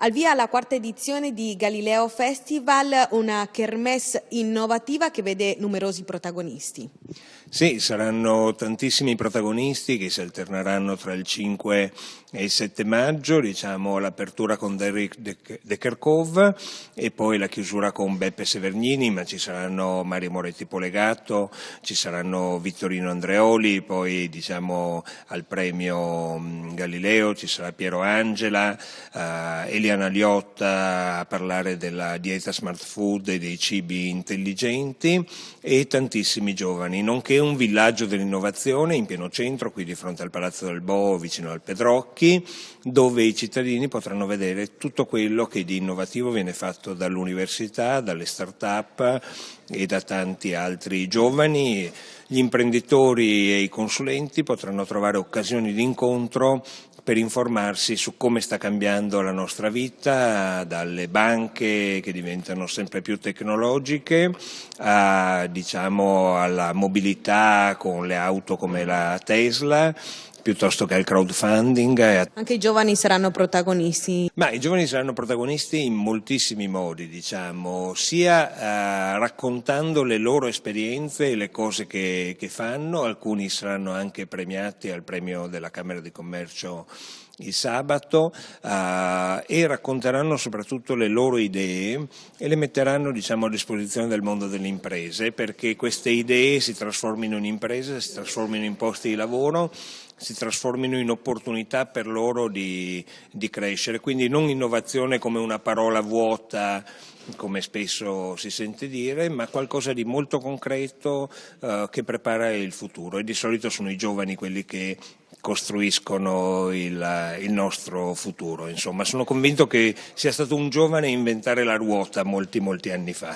Al via la quarta edizione di Galileo Festival, una kermesse innovativa che vede numerosi protagonisti. Sì, saranno tantissimi protagonisti che si alterneranno tra il 5 e il 7 maggio, diciamo l'apertura con Derek De Kerchove e poi la chiusura con Beppe Severnini, ma ci saranno Mario Moretti Polegato, ci saranno Vittorino Andreoli, poi diciamo al premio Galileo ci sarà Piero Angela, Eliana Liotta a parlare della dieta smart food e dei cibi intelligenti e tantissimi giovani, nonché un villaggio dell'innovazione in pieno centro, qui di fronte al Palazzo del Bo, vicino al Pedrocchi, dove i cittadini potranno vedere tutto quello che di innovativo viene fatto dall'università, dalle start-up e da tanti altri giovani. Gli imprenditori e i consulenti potranno trovare occasioni di incontro per informarsi su come sta cambiando la nostra vita, dalle banche che diventano sempre più tecnologiche, alla mobilità con le auto come la Tesla, piuttosto che al crowdfunding. Anche i giovani saranno protagonisti. Ma i giovani saranno protagonisti in moltissimi modi, sia raccontando le loro esperienze e le cose che fanno, alcuni saranno anche premiati al premio della Camera di Commercio il sabato e racconteranno soprattutto le loro idee e le metteranno a disposizione del mondo delle imprese, perché queste idee si trasformino in imprese, si trasformino in posti di lavoro, si trasformino in opportunità per loro di crescere. Quindi non innovazione come una parola vuota, come spesso si sente dire, ma qualcosa di molto concreto che prepara il futuro, e di solito sono i giovani quelli che costruiscono il nostro futuro. Insomma, sono convinto che sia stato un giovane a inventare la ruota molti anni fa.